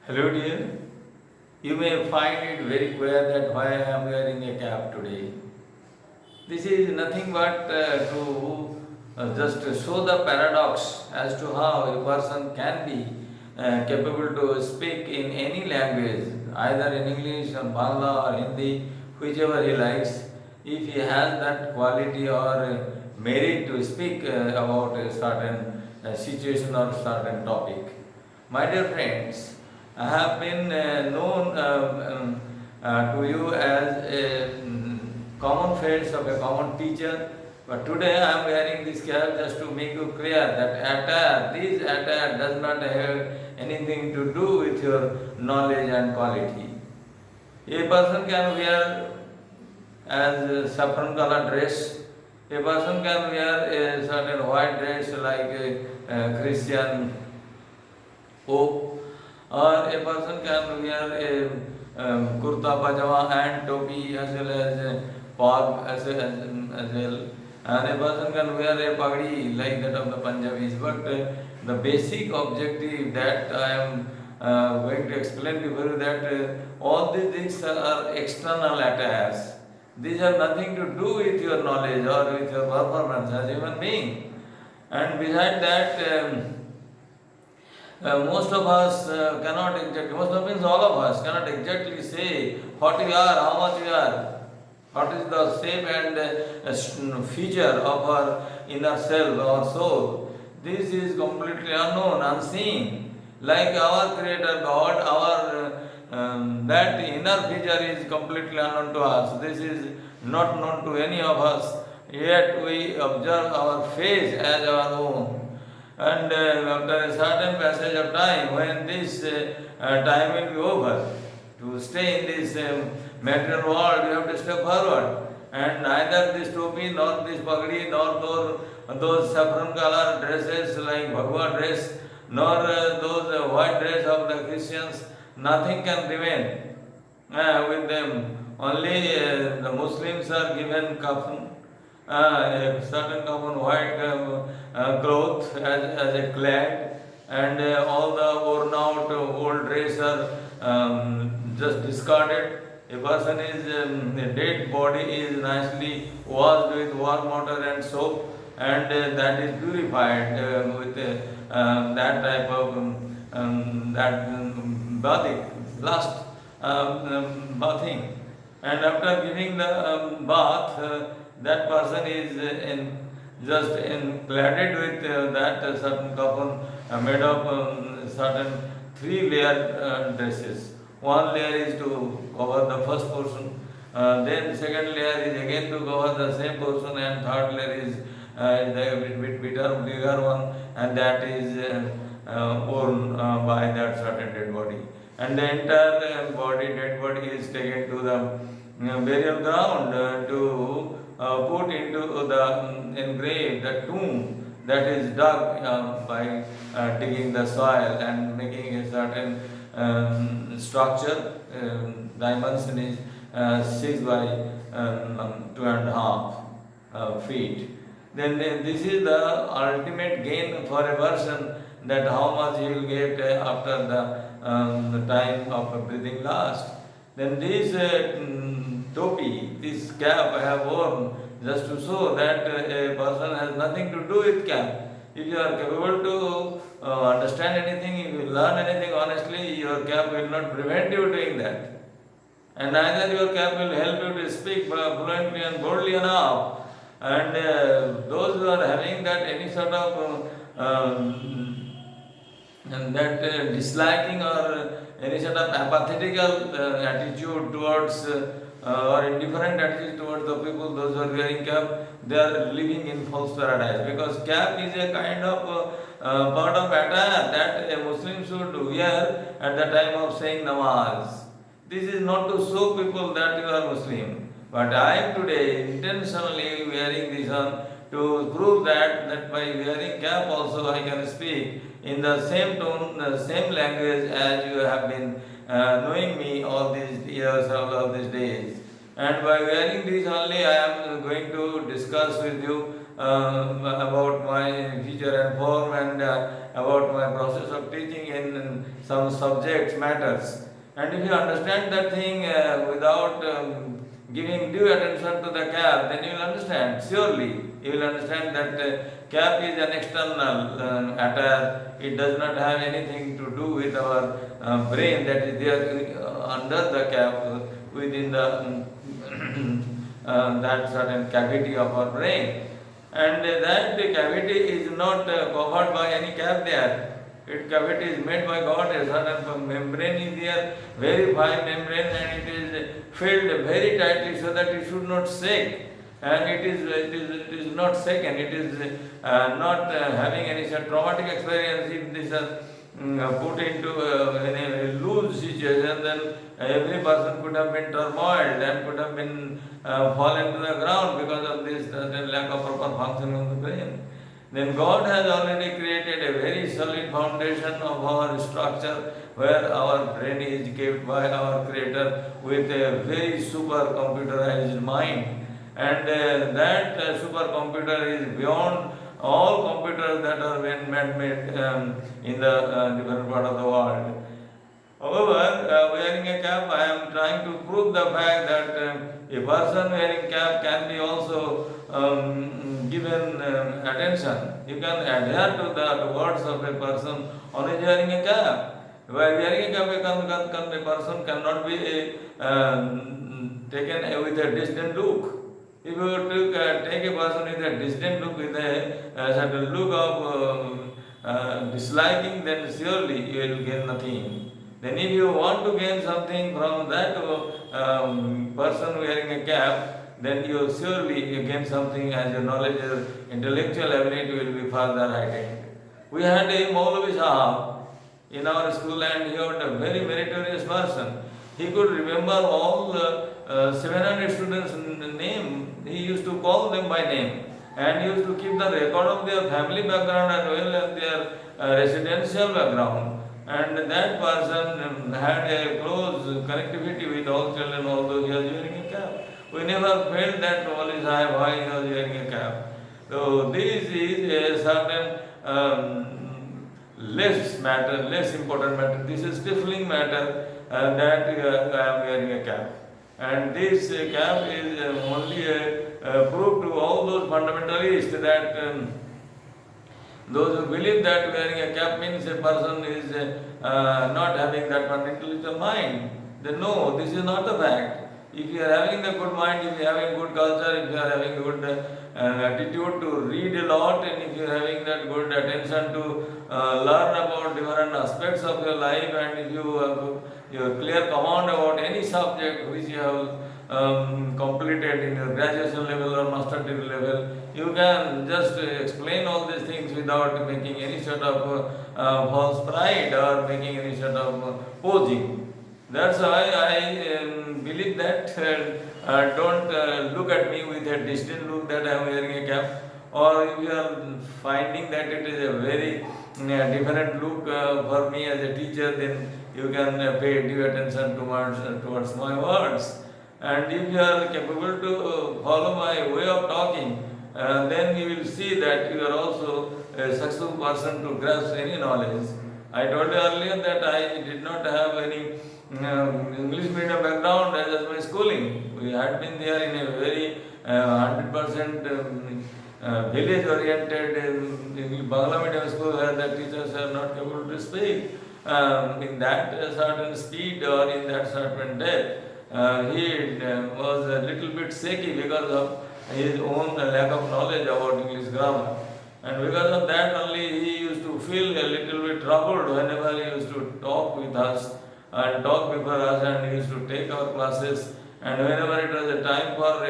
Hello dear, you may find it very clear that why I am wearing a cap today. This is nothing but to just show the paradox as to how a person can be capable to speak in any language, either in English or Bangla or Hindi, whichever he likes, if he has that quality or merit to speak about a certain situation or certain topic. My dear friends, I have been known to you as a common face of a common teacher, but today I am wearing this cap just to make you clear that this attire does not have anything to do with your knowledge and quality. A person can wear as a saffron color dress. A person can wear a certain white dress like a Christian Pope, or a person can wear a kurta pajama and topi as well as a pag as well, and a person can wear a pagdi like that of the Punjabis. But the basic objective that I am going to explain before you that all these things are external attires. These have nothing to do with your knowledge or with your performance as a human being. And besides that, most of us cannot exactly, most of means all of us cannot exactly say what we are, how much we are, what is the shape and feature of our inner self, our soul. This is completely unknown, unseen. Like our Creator God, our that inner feature is completely unknown to us. This is not known to any of us. Yet we observe our face as our own. And after a certain passage of time, when this time will be over, to stay in this material world, you have to step forward. And neither this topi, nor this pagdi, nor those saffron color dresses like Bhagwa dress, nor those white dress of the Christians, nothing can remain with them. Only the Muslims are given kafan, a certain common white cloth as a clad, and all the worn out old dress are just discarded. A person is a dead body is nicely washed with warm water and soap, and that is purified with that type of bathing, last bathing. And after giving the bath, that person is just cladded with that certain coffin made of certain three layer dresses. One layer is to cover the first portion, then second layer is again to cover the same portion, and third layer is the bigger one, and that is worn by that certain dead body. And the entire dead body is taken to the burial ground to put into the engrave, the tomb that is dug by digging the soil and making a certain structure. Dimension is 6 by 2.5 feet. Then this is the ultimate gain for a person, that how much he will get after the time of breathing last. Then this topi, this cap I have worn just to show that a person has nothing to do with cap. If you are capable to understand anything, if you learn anything honestly, your cap will not prevent you doing that. And neither your cap will help you to speak fluently and boldly enough. And those who are having that any sort of and that disliking or any sort of apathetical attitude towards or indifferent attitude towards the people, those who are wearing cap, they are living in false paradise, because cap is a kind of part of attire that a Muslim should wear at the time of saying namaz. This is not to show people that you are Muslim, but I am today intentionally wearing this on to prove that by wearing cap also I can speak in the same tone, the same language as you have been knowing me all these years, all of these days. And by wearing this only, I am going to discuss with you about my future and form and about my process of teaching in some subjects matters. And if you understand that thing without giving due attention to the cap, then you will understand. Surely, you will understand that cap is an external attire. It does not have anything to do with our brain that is there under the cap, within the that certain cavity of our brain. And that cavity is not covered by any cap there. It cavity is made by God. A certain membrane is there, very fine membrane, and it is filled very tightly so that it should not shake. And it is not shaken. It is not having any traumatic experience. If this is put into in a loose situation, then every person could have been turmoiled and could have been fallen to the ground because of this lack of proper function of the brain. Then God has already created a very solid foundation of our structure where our brain is kept by our Creator with a very super computerized mind. And that supercomputer is beyond all computers that are man-made in the different part of the world. However, wearing a cap, I am trying to prove the fact that a person wearing cap can be also given attention. You can adhere to the words of a person only wearing a cap. By wearing a cap, a person cannot be taken with a distant look. If you were to take a person with a distant look, with a certain look of disliking, then surely you will gain nothing. Then if you want to gain something from that person wearing a cap, then you surely gain something as your knowledge, your intellectual ability will be further heightened. We had a Maulavi Sahab in our school, and he was a very meritorious person. He could remember all 700 students' name. He used to call them by name, and he used to keep the record of their family background as well as their residential background. And that person had a close connectivity with all children, although he was wearing a cap. We never felt that Maulavi Sahib why he was wearing a cap. So this is a certain less important matter. This is stifling matter that I am wearing a cap. And this cap is only a proof to all those fundamentalists that those who believe that wearing a cap means a person is not having that one intellectual mind. They know this is not the fact. If you are having a good mind, if you are having good culture, if you are having a good attitude to read a lot, and if you are having that good attention to learn about different aspects of your life, and if you have your clear command about any subject which you have completed in your graduation level or master degree level, you can just explain all these things without making any sort of false pride or making any sort of posing. That's why I believe that don't look at me with a distant look that I am wearing a cap, or if you are finding that it is a very different look for me as a teacher, then you can pay due attention towards my words. And if you are capable to follow my way of talking, then you will see that you are also a successful person to grasp any knowledge. I told you earlier that I did not have any English medium background as my schooling. We had been there in a very 100% village oriented Bangla medium school where the teachers are not able to speak in that certain speed or in that certain depth. He was a little bit shaky because of his own lack of knowledge about English grammar. And because of that only he used to feel a little bit troubled whenever he used to talk with us and talk before us, and he used to take our classes, and whenever it was a time for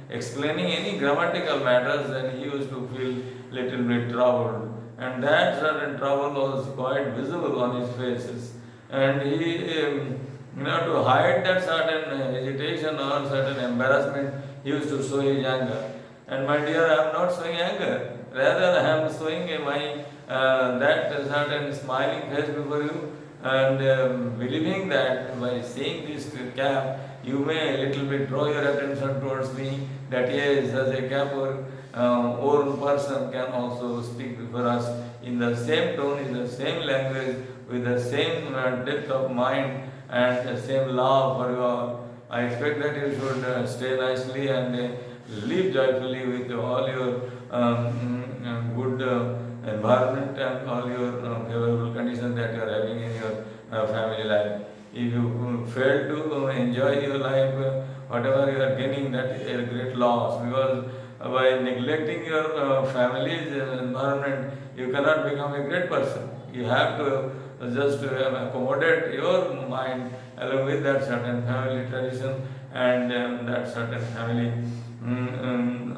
explaining any grammatical matters, then he used to feel little bit troubled, and that certain trouble was quite visible on his faces, and he to hide that certain hesitation or certain embarrassment, he used to show his anger. And my dear, I am not showing anger, rather I am showing my that certain smiling face before you. And believing that by seeing this cap, you may a little bit draw your attention towards me, that yes, as a cap or own person can also speak before us in the same tone, in the same language, with the same depth of mind and the same love for you all. I expect that you should stay nicely and live joyfully with all your good environment and all your favorable conditions that you are having in your family life. If you fail to enjoy your life, whatever you are gaining, that is a great loss, because by neglecting your family's environment, you cannot become a great person. You have to just accommodate your mind along with that certain family tradition and that certain family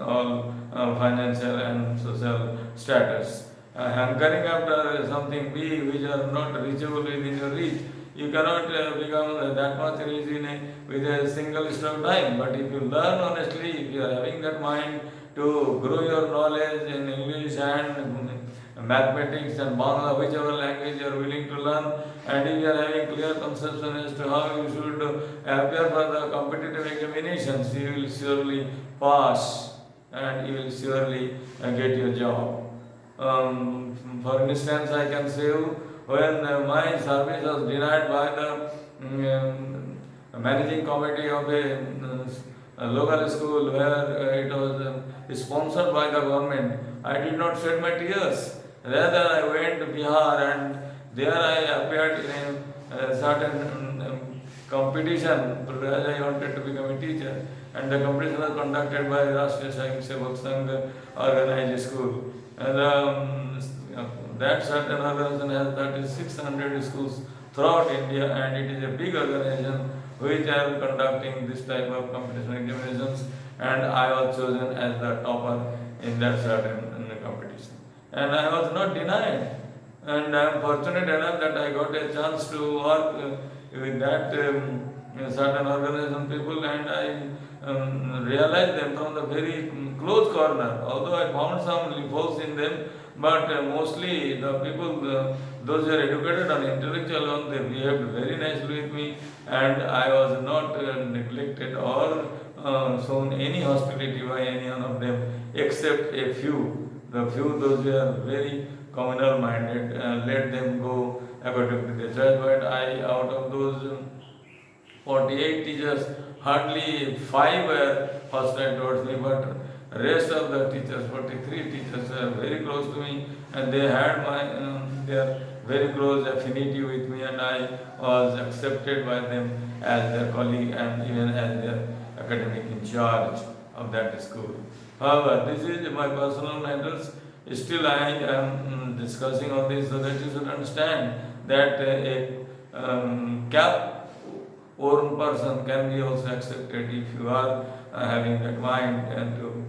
all financial and social status. Hankering after something big which are not reachable within your reach, you cannot become that much rich with a single stroke time. But if you learn honestly, if you are having that mind to grow your knowledge in English and mathematics and Bangla, whichever language you are willing to learn, and if you are having clear conception as to how you should appear for the competitive examinations, you will surely pass and you will surely get your job. For instance, I can say when my service was denied by the managing committee of a local school where it was sponsored by the government, I did not shed my tears. Rather, I went to Bihar and there I appeared in a certain competition as I wanted to become a teacher. And the competition was conducted by Rashtriya Sahib Sevak Sangh organized school. And that certain organization has 3,600 schools throughout India, and it is a big organization which are conducting this type of competition examinations, and I was chosen as the topper in that certain competition. And I was not denied. And I am fortunate enough that I got a chance to work with that certain organization people, and I realized them from the very close corner. Although I found some loopholes in them, but mostly the people, those who are educated and intellectual ones, they behaved very nicely with me, and I was not neglected or shown any hostility by any one of them, except a few. The few, those who are very communal minded, let them go according to their choice. But I, out of those 48 teachers, hardly 5 were hostile towards me, but rest of the teachers, 43 teachers, were very close to me, and they had their very close affinity with me, and I was accepted by them as their colleague and even as their academic in charge of that school. However, this is my personal matters. Still, I am discussing on this so that you should understand that a cap own person can be also accepted if you are having that mind and to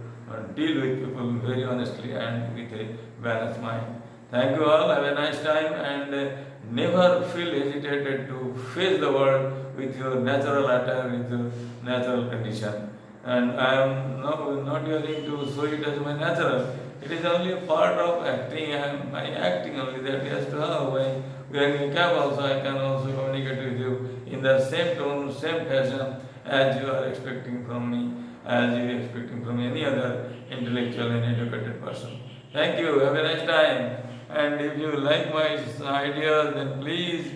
deal with people very honestly and with a balanced mind. Thank you all. Have a nice time, and never feel hesitated to face the world with your natural attire, with your natural condition. And I am not using to show it as my natural. It is only a part of acting. I am acting only that yes, by wearing a cap also I can also communicate with you in the same tone, same fashion as you are expecting from me, as you are expecting from any other intellectual and educated person. Thank you. Have a nice time. And if you like my ideas, then please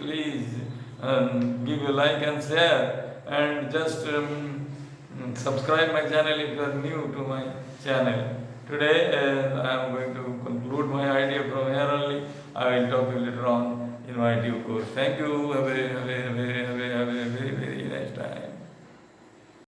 give a like and share, and just subscribe my channel if you are new to my channel. Today I am going to conclude my idea from here only. I will talk to you later on in my due course. Thank you. Have a